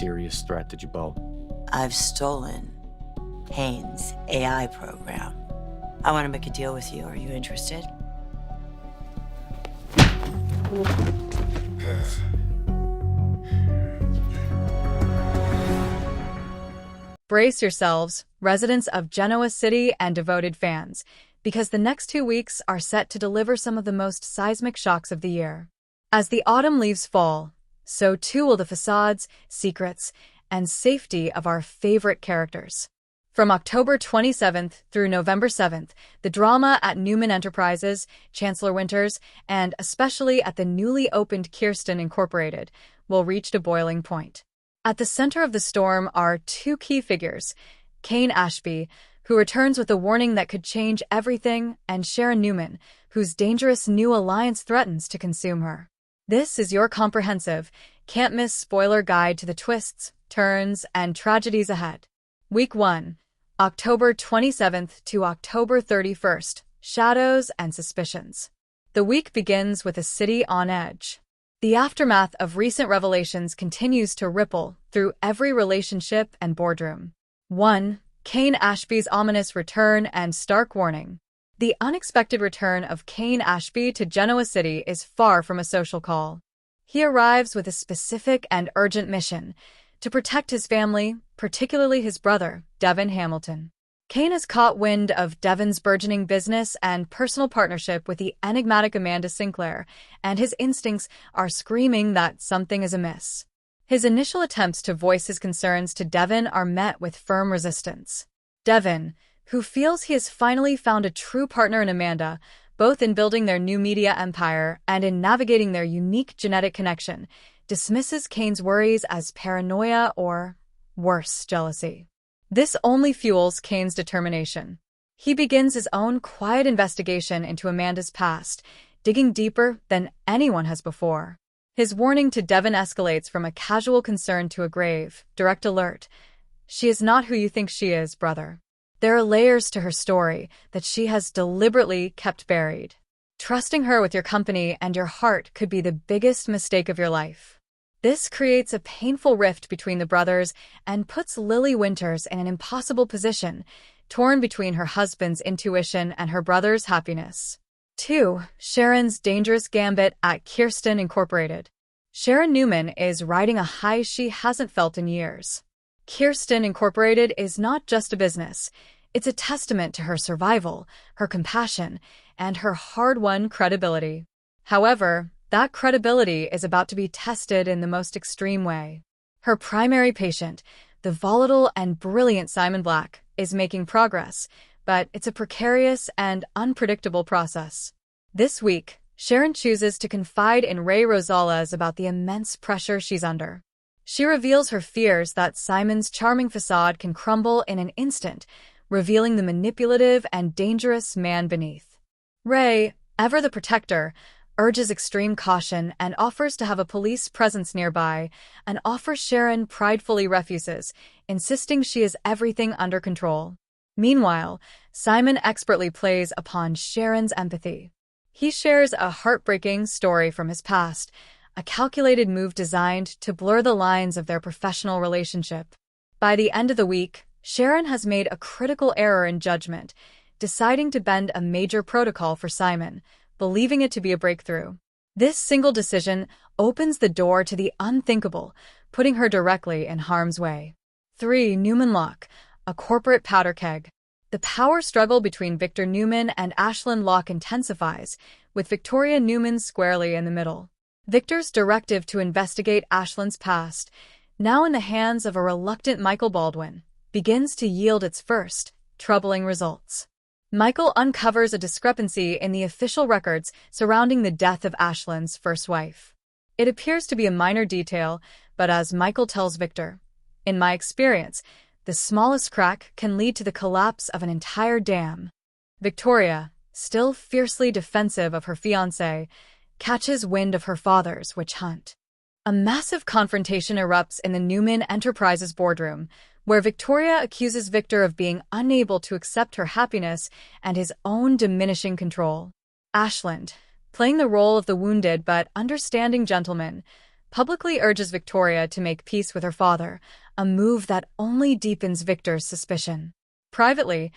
mysterious threat did you bolt? I've stolen Kane's AI program. I want to make a deal with you. Are you interested? Brace yourselves, residents of Genoa City and devoted fans, because the next 2 weeks are set to deliver some of the most seismic shocks of the year. As the autumn leaves fall, so too will the facades, secrets, and safety of our favorite characters. From October 27th through November 7th, the drama at Newman Enterprises, Chancellor Winters, and especially at the newly opened Kirsten Incorporated, will reach a boiling point. At the center of the storm are two key figures, Kane Ashby, who returns with a warning that could change everything, and Sharon Newman, whose dangerous new alliance threatens to consume her. This is your comprehensive, can't-miss spoiler guide to the twists, turns, and tragedies ahead. Week 1, October 27th to October 31st, Shadows and Suspicions. The week begins with a city on edge. The aftermath of recent revelations continues to ripple through every relationship and boardroom. 1. Kane Ashby's ominous return and stark warning. The unexpected return of Kane Ashby to Genoa City is far from a social call. He arrives with a specific and urgent mission: to protect his family, particularly his brother, Devin Hamilton. Kane has caught wind of Devin's burgeoning business and personal partnership with the enigmatic Amanda Sinclair, and his instincts are screaming that something is amiss. His initial attempts to voice his concerns to Devin are met with firm resistance. Devin, who feels he has finally found a true partner in Amanda, both in building their new media empire and in navigating their unique genetic connection, dismisses Kane's worries as paranoia or, worse, jealousy. This only fuels Kane's determination. He begins his own quiet investigation into Amanda's past, digging deeper than anyone has before. His warning to Devin escalates from a casual concern to a grave, direct alert. She is not who you think she is, brother. There are layers to her story that she has deliberately kept buried. Trusting her with your company and your heart could be the biggest mistake of your life. This creates a painful rift between the brothers and puts Lily Winters in an impossible position, torn between her husband's intuition and her brother's happiness. 2. Sharon's dangerous gambit at Kirsten Incorporated. Sharon Newman is riding a high she hasn't felt in years. Kirsten Incorporated is not just a business. It's a testament to her survival, her compassion, and her hard-won credibility. However, that credibility is about to be tested in the most extreme way. Her primary patient, the volatile and brilliant Simon Black, is making progress, but it's a precarious and unpredictable process. This week, Sharon chooses to confide in Ray Rosales about the immense pressure she's under. She reveals her fears that Simon's charming facade can crumble in an instant, revealing the manipulative and dangerous man beneath. Ray, ever the protector, urges extreme caution and offers to have a police presence nearby, an offer Sharon pridefully refuses, insisting she has everything under control. Meanwhile, Simon expertly plays upon Sharon's empathy. He shares a heartbreaking story from his past, a calculated move designed to blur the lines of their professional relationship. By the end of the week, Sharon has made a critical error in judgment, deciding to bend a major protocol for Simon, believing it to be a breakthrough. This single decision opens the door to the unthinkable, putting her directly in harm's way. 3. Newman Locke, a corporate powder keg. The power struggle between Victor Newman and Ashlyn Locke intensifies, with Victoria Newman squarely in the middle. Victor's directive to investigate Ashlyn's past, now in the hands of a reluctant Michael Baldwin, begins to yield its first, troubling results. Michael uncovers a discrepancy in the official records surrounding the death of Ashlyn's first wife. It appears to be a minor detail, but as Michael tells Victor, "In my experience, the smallest crack can lead to the collapse of an entire dam." Victoria, still fiercely defensive of her fiancé, catches wind of her father's witch hunt. A massive confrontation erupts in the Newman Enterprises boardroom, where Victoria accuses Victor of being unable to accept her happiness and his own diminishing control. Ashlyn, playing the role of the wounded but understanding gentleman, publicly urges Victoria to make peace with her father, a move that only deepens Victor's suspicion. Privately,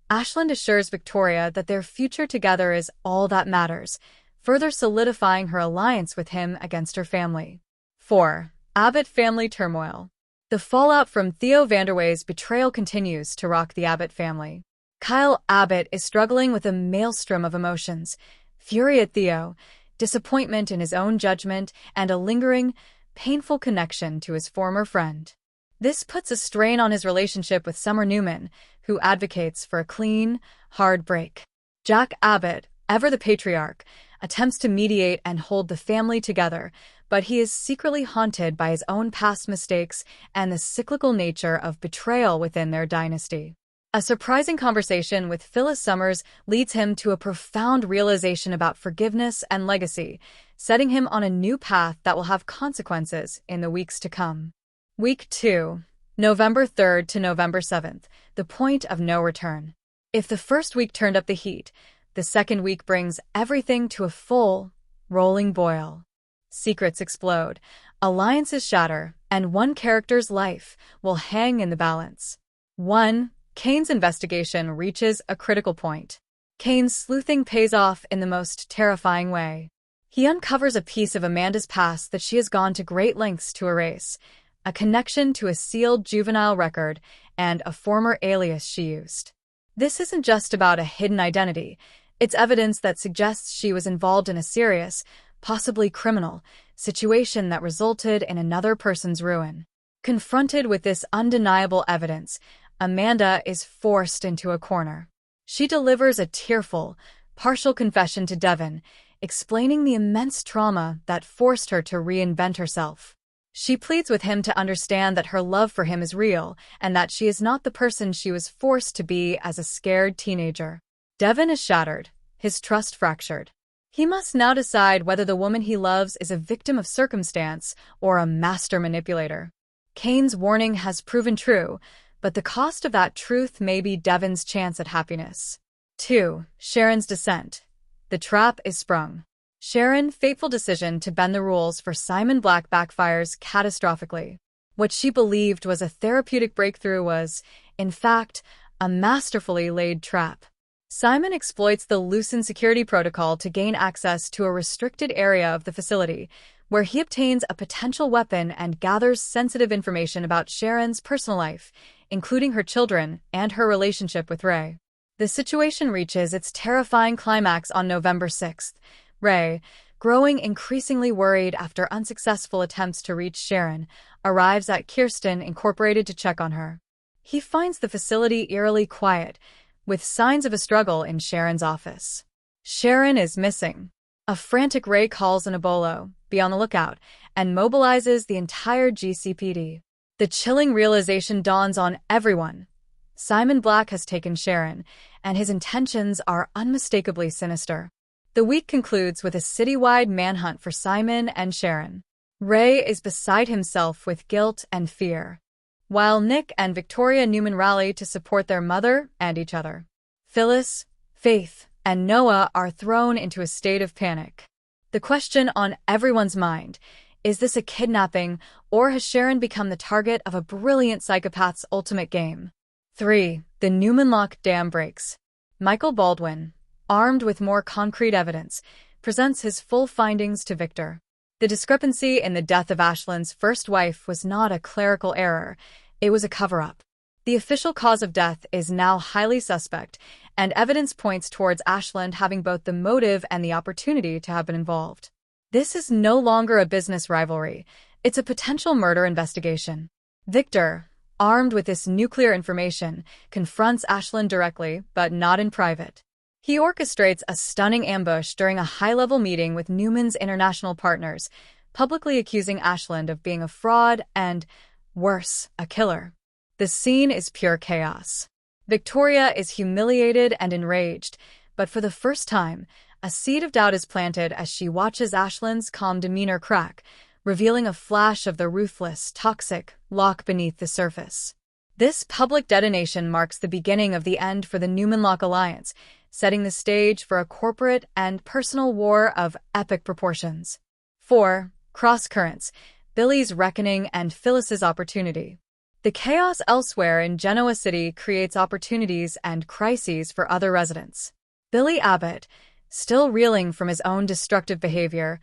Ashland assures Victoria that their future together is all that matters, further solidifying her alliance with him against her family. 4. Abbott family turmoil. The fallout from Theo Vanderway's betrayal continues to rock the Abbott family. Kyle Abbott is struggling with a maelstrom of emotions: fury at Theo, disappointment in his own judgment, and a lingering, painful connection to his former friend. This puts a strain on his relationship with Summer Newman, who advocates for a clean, hard break. Jack Abbott, ever the patriarch, attempts to mediate and hold the family together, but he is secretly haunted by his own past mistakes and the cyclical nature of betrayal within their dynasty. A surprising conversation with Phyllis Summers leads him to a profound realization about forgiveness and legacy, setting him on a new path that will have consequences in the weeks to come. Week 2, November 3rd to November 7th, the point of no return. If the first week turned up the heat, the second week brings everything to a full, rolling boil. Secrets explode, alliances shatter, and one character's life will hang in the balance. 1. Kane's investigation reaches a critical point. Kane's sleuthing pays off in the most terrifying way. He uncovers a piece of Amanda's past that she has gone to great lengths to erase, a connection to a sealed juvenile record and a former alias she used. This isn't just about a hidden identity. It's evidence that suggests she was involved in a serious, possibly criminal, situation that resulted in another person's ruin. Confronted with this undeniable evidence, Amanda is forced into a corner. She delivers a tearful, partial confession to Devon, explaining the immense trauma that forced her to reinvent herself. She pleads with him to understand that her love for him is real and that she is not the person she was forced to be as a scared teenager. Devon is shattered, his trust fractured. He must now decide whether the woman he loves is a victim of circumstance or a master manipulator. Kane's warning has proven true, but the cost of that truth may be Devon's chance at happiness. 2. Sharon's descent. The trap is sprung. Sharon's fateful decision to bend the rules for Simon Black backfires catastrophically. What she believed was a therapeutic breakthrough was, in fact, a masterfully laid trap. Simon exploits the loosened security protocol to gain access to a restricted area of the facility, where he obtains a potential weapon and gathers sensitive information about Sharon's personal life, including her children and her relationship with Ray. The situation reaches its terrifying climax on November 6th. Ray, growing increasingly worried after unsuccessful attempts to reach Sharon, arrives at Kirsten Incorporated to check on her. He finds the facility eerily quiet, with signs of a struggle in Sharon's office. Sharon is missing. A frantic Ray calls an Ebola, be on the lookout, and mobilizes the entire GCPD. The chilling realization dawns on everyone. Simon Black has taken Sharon, and his intentions are unmistakably sinister. The week concludes with a citywide manhunt for Simon and Sharon. Ray is beside himself with guilt and fear, while Nick and Victoria Newman rally to support their mother and each other. Phyllis, Faith, and Noah are thrown into a state of panic. The question on everyone's mind: is this a kidnapping, or has Sharon become the target of a brilliant psychopath's ultimate game? 3. The Newman lock dam breaks. Michael Baldwin, armed with more concrete evidence, presents his full findings to Victor. The discrepancy in the death of Ashland's first wife was not a clerical error, it was a cover-up. The official cause of death is now highly suspect, and evidence points towards Ashland having both the motive and the opportunity to have been involved. This is no longer a business rivalry, it's a potential murder investigation. Victor, armed with this nuclear information, confronts Ashland directly, but not in private. He orchestrates a stunning ambush during a high-level meeting with Newman's international partners, publicly accusing Ashland of being a fraud and, worse, a killer. The scene is pure chaos. Victoria is humiliated and enraged, but for the first time, a seed of doubt is planted as she watches Ashland's calm demeanor crack, revealing a flash of the ruthless, toxic Locke beneath the surface. This public detonation marks the beginning of the end for the Newman-Locke alliance, setting the stage for a corporate and personal war of epic proportions. 4. Cross currents. Billy's reckoning and Phyllis's opportunity. The chaos elsewhere in Genoa City creates opportunities and crises for other residents. Billy Abbott, still reeling from his own destructive behavior,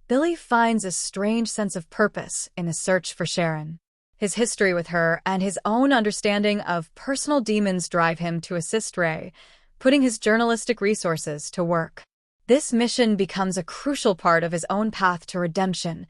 Billy finds a strange sense of purpose in the search for Sharon. His history with her and his own understanding of personal demons drive him to assist Ray, putting his journalistic resources to work. This mission becomes a crucial part of his own path to redemption,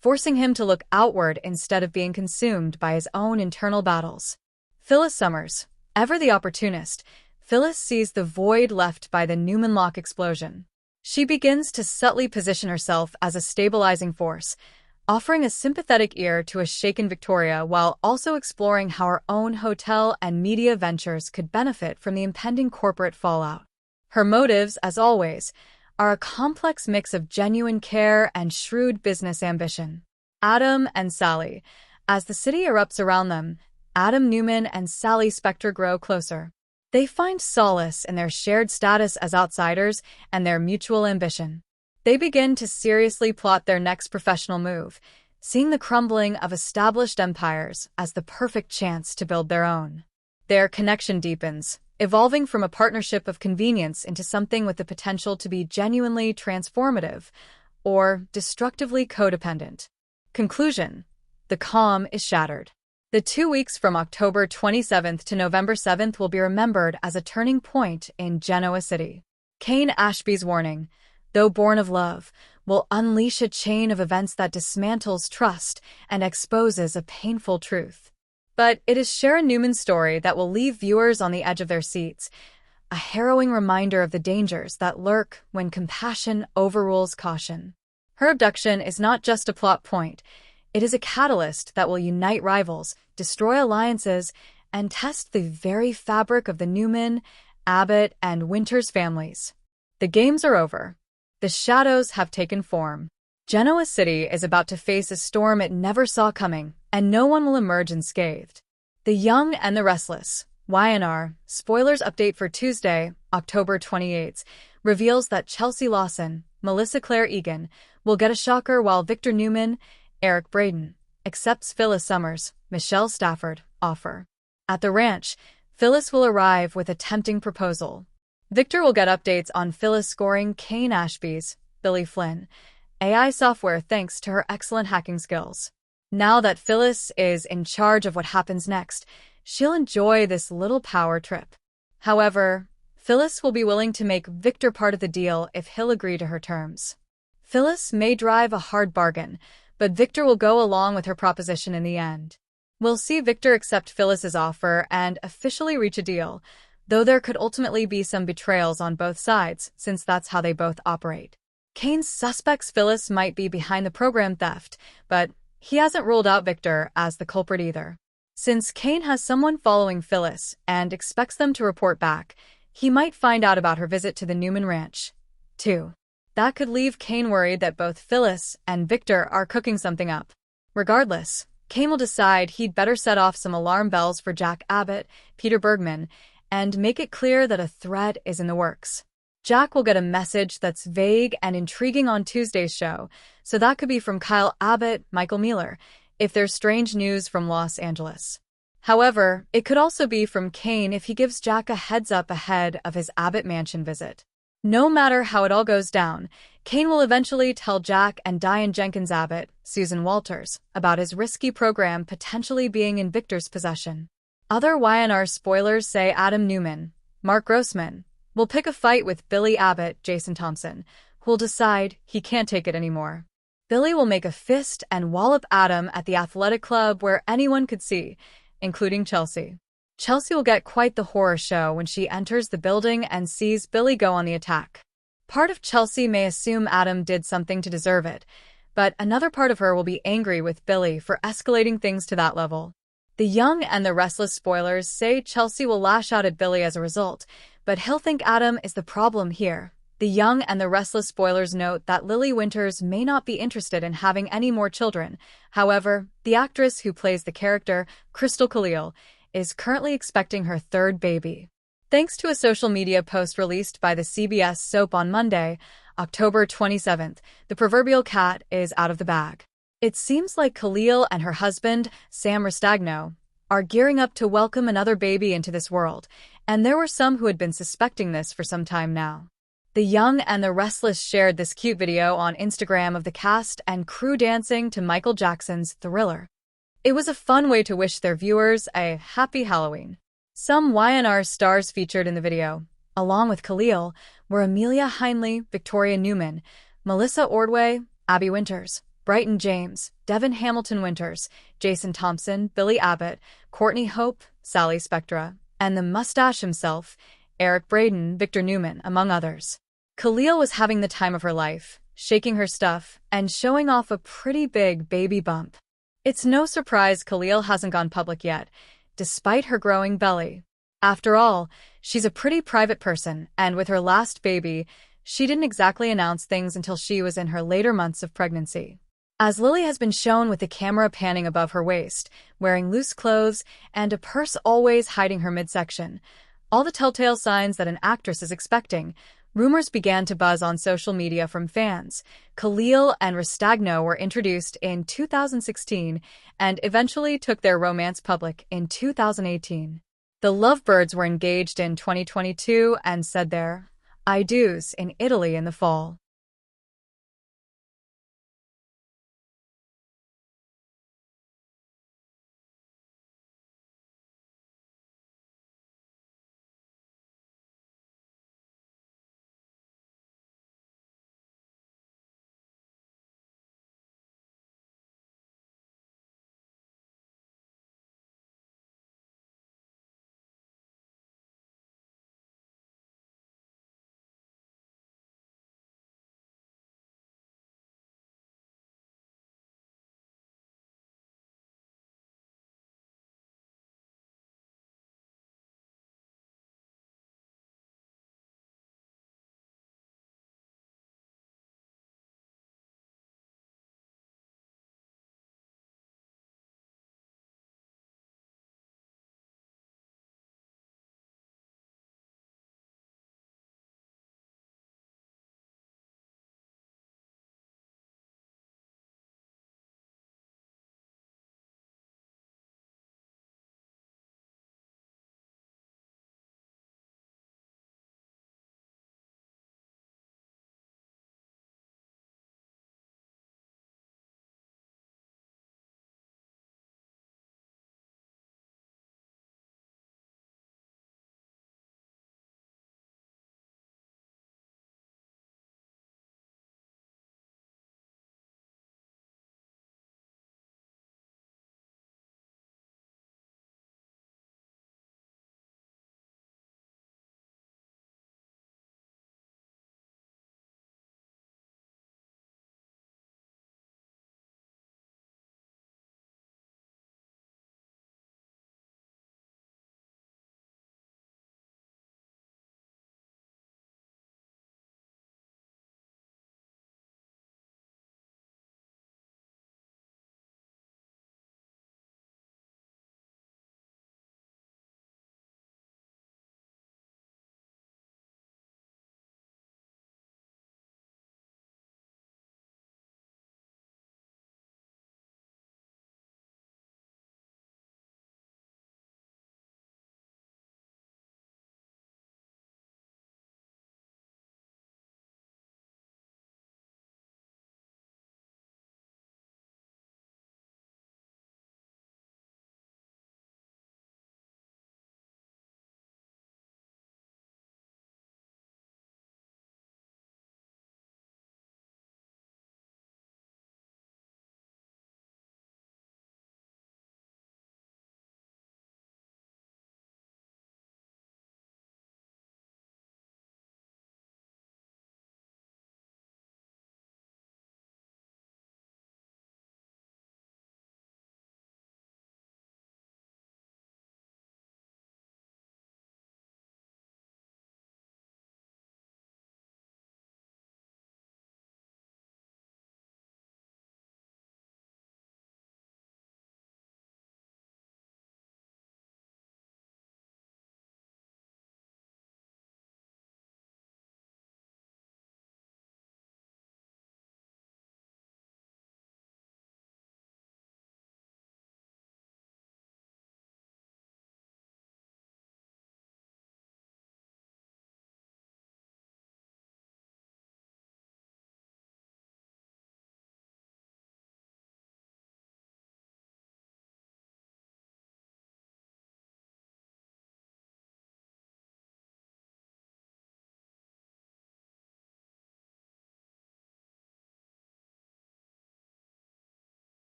forcing him to look outward instead of being consumed by his own internal battles. Phyllis Summers, ever the opportunist, Phyllis sees the void left by the Newman lock explosion. She begins to subtly position herself as a stabilizing force, offering a sympathetic ear to a shaken Victoria while also exploring how her own hotel and media ventures could benefit from the impending corporate fallout. Her motives, as always, are a complex mix of genuine care and shrewd business ambition. Adam and Sally. As the city erupts around them, Adam Newman and Sally Spector grow closer. They find solace in their shared status as outsiders and their mutual ambition. They begin to seriously plot their next professional move, seeing the crumbling of established empires as the perfect chance to build their own. Their connection deepens, evolving from a partnership of convenience into something with the potential to be genuinely transformative or destructively codependent. Conclusion: the calm is shattered. The 2 weeks from October 27th to November 7th will be remembered as a turning point in Genoa City. Kane Ashby's warning, though born of love, will unleash a chain of events that dismantles trust and exposes a painful truth. But it is Sharon Newman's story that will leave viewers on the edge of their seats, a harrowing reminder of the dangers that lurk when compassion overrules caution. Her abduction is not just a plot point, it is a catalyst that will unite rivals, destroy alliances, and test the very fabric of the Newman, Abbott, and Winters families. The games are over. The shadows have taken form. Genoa City is about to face a storm it never saw coming, and no one will emerge unscathed. The Young and the Restless, YNR, spoilers update for Tuesday, October 28th, reveals that Chelsea Lawson, Melissa Claire Egan, will get a shocker while Victor Newman, Eric Braden, accepts Phyllis Summers, Michelle Stafford, offer. At the ranch, Phyllis will arrive with a tempting proposal. Victor will get updates on Phyllis scoring Kane Ashby's, Billy Flynn, AI software thanks to her excellent hacking skills. Now that Phyllis is in charge of what happens next, she'll enjoy this little power trip. However, Phyllis will be willing to make Victor part of the deal if he'll agree to her terms. Phyllis may drive a hard bargain, but Victor will go along with her proposition in the end. We'll see Victor accept Phyllis's offer and officially reach a deal, though there could ultimately be some betrayals on both sides, since that's how they both operate. Kane suspects Phyllis might be behind the program theft, but he hasn't ruled out Victor as the culprit either. Since Kane has someone following Phyllis and expects them to report back, he might find out about her visit to the Newman Ranch, too. That could leave Kane worried that both Phyllis and Victor are cooking something up. Regardless, Kane will decide he'd better set off some alarm bells for Jack Abbott, Peter Bergman, and make it clear that a threat is in the works. Jack will get a message that's vague and intriguing on Tuesday's show, so that could be from Kyle Abbott, Michael Mueller, if there's strange news from Los Angeles. However, it could also be from Kane if he gives Jack a heads up ahead of his Abbott mansion visit. No matter how it all goes down, Kane will eventually tell Jack and Diane Jenkins Abbott, Susan Walters, about his risky program potentially being in Victor's possession. Other YNR spoilers say Adam Newman, Mark Grossman, will pick a fight with Billy Abbott, Jason Thompson, who will decide he can't take it anymore. Billy will make a fist and wallop Adam at the athletic club where anyone could see, including Chelsea. Chelsea will get quite the horror show when she enters the building and sees Billy go on the attack. Part of Chelsea may assume Adam did something to deserve it, but another part of her will be angry with Billy for escalating things to that level. The Young and the Restless spoilers say Chelsea will lash out at Billy as a result, but he'll think Adam is the problem here. The Young and the Restless spoilers note that Lily Winters may not be interested in having any more children. However, the actress who plays the character, Crystal Khalil, is currently expecting her third baby. Thanks to a social media post released by the CBS soap on Monday, October 27th, the proverbial cat is out of the bag. It seems like Khalil and her husband, Sam Restagno, are gearing up to welcome another baby into this world, and there were some who had been suspecting this for some time now. The Young and the Restless shared this cute video on Instagram of the cast and crew dancing to Michael Jackson's Thriller. It was a fun way to wish their viewers a happy Halloween. Some YNR stars featured in the video, along with Khalil, were Amelia Heinle, Victoria Newman, Melissa Ordway, Abby Winters, Brighton James, Devin Hamilton Winters, Jason Thompson, Billy Abbott, Courtney Hope, Sally Spectra, and the mustache himself, Eric Braden, Victor Newman, among others. Khalil was having the time of her life, shaking her stuff and showing off a pretty big baby bump. It's no surprise Khalil hasn't gone public yet, despite her growing belly. After all, she's a pretty private person, and with her last baby, she didn't exactly announce things until she was in her later months of pregnancy. As Lily has been shown with the camera panning above her waist, wearing loose clothes and a purse always hiding her midsection, all the telltale signs that an actress is expecting, rumors began to buzz on social media from fans. Khalil and Restagno were introduced in 2016 and eventually took their romance public in 2018. The lovebirds were engaged in 2022 and said their I do's in Italy in the fall.